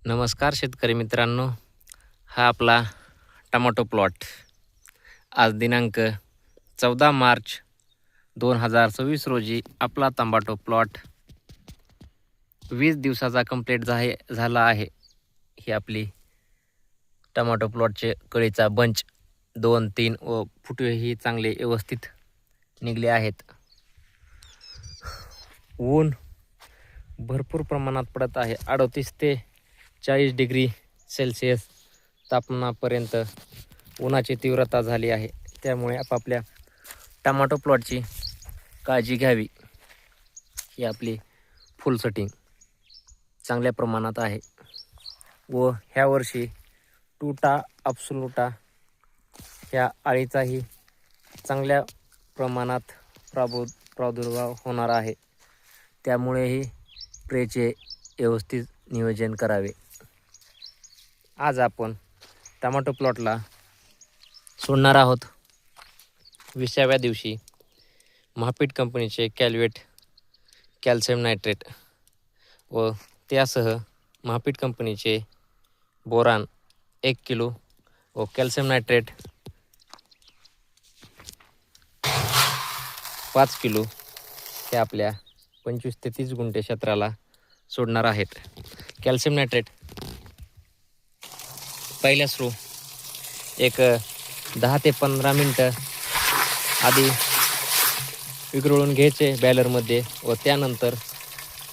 नमस्कार शेतकरी मित्रांनो, हा आपला टमाटो प्लॉट आज दिनांक 14 मार्च 2026 रोजी आपला टमाटो प्लॉट 20 दिवसाचा कंप्लीट झाला आहे. ही आपली टमाटो प्लॉटचे कळीचा बंच 2-3 व फुटवेही चांगले व्यवस्थित निघले आहेत. ऊन भरपूर प्रमाणात पडत आहे. 38 ते 40 डिग्री सेल्सिअस तापमानापर्यंत उन्हाची तीव्रता झाली आहे. त्यामुळे आपापल्या टमाटो प्लॉटची काळजी घ्यावी. ही आपली फुल सेटिंग चांगल्या प्रमाणात आहे व ह्या वर्षी टुटा अब्सोल्युटा ह्या अळीचाही चांगल्या प्रमाणात प्रादुर्भाव होणार आहे. त्यामुळेही स्प्रेचे व्यवस्थित नियोजन करावे. आज आपण टमाटो प्लॉटला सोडणार आहोत 20व्या दिवशी महापीठ कंपनीचे कॅल्वेट कॅल्शियम नायट्रेट व त्यासह महापीठ कंपनीचे बोरान 1 किलो व कॅल्शियम नायट्रेट 5 किलो हे आपल्या 25 ते 30 गुंठे क्षेत्राला सोडणार आहेत. कॅल्शियम नायट्रेट पहिल्या सुरू एक 10 ते 15 मिनटं आधी विघळून घ्यायचे बॅलरमध्ये व त्यानंतर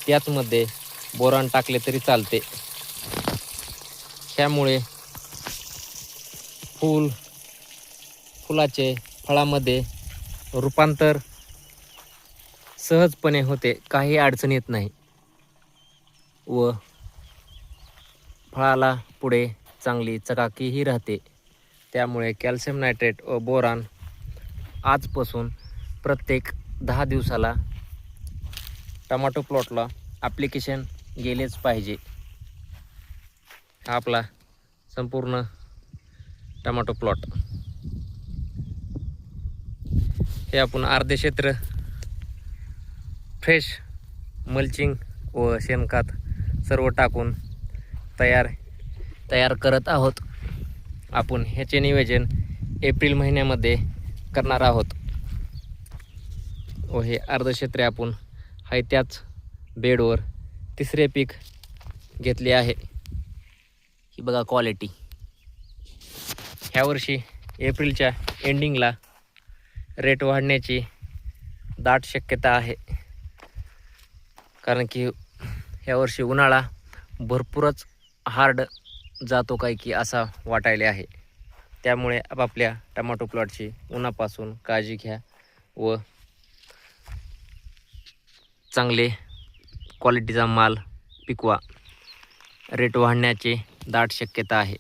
त्याचमध्ये बोरान टाकले तरी चालते. ह्यामुळे फुलाचे फळामध्ये रूपांतर सहजपणे होते, काही अडचण येत नाही व फळाला पुढे चांगली चकाकीही राहते. त्यामुळे कॅल्शियम नायट्रेट व बोरान आजपासून प्रत्येक 10 दिवसाला टमाटो प्लॉटला ॲप्लिकेशन गेलेच पाहिजे. हा आपला संपूर्ण टमाटो प्लॉट. हे आपण अर्धे क्षेत्र फ्रेश मल्चिंग व शेणखत सर्व टाकून तयार करत आहोत. आपण ह्याचे नियोजन एप्रिल महिन्यामध्ये करणार आहोत व हे अर्धक्षेत्र आपण हाय त्याच बेडवर तिसरे पीक घेतले आहे. ही बघा क्वालिटी. ह्या वर्षी एप्रिलच्या एंडिंगला रेट वाढण्याची दाट शक्यता आहे, कारण की ह्या वर्षी उन्हाळा भरपूरच हार्ड जातो काय की असा वाटायला आहे. त्यामुळे आपापल्या टमाटो प्लॉटची उन्हापासून काळजी घ्या व चांगले क्वालिटीचा माल पिकवा. रेट वाढण्याची दाट शक्यता आहे.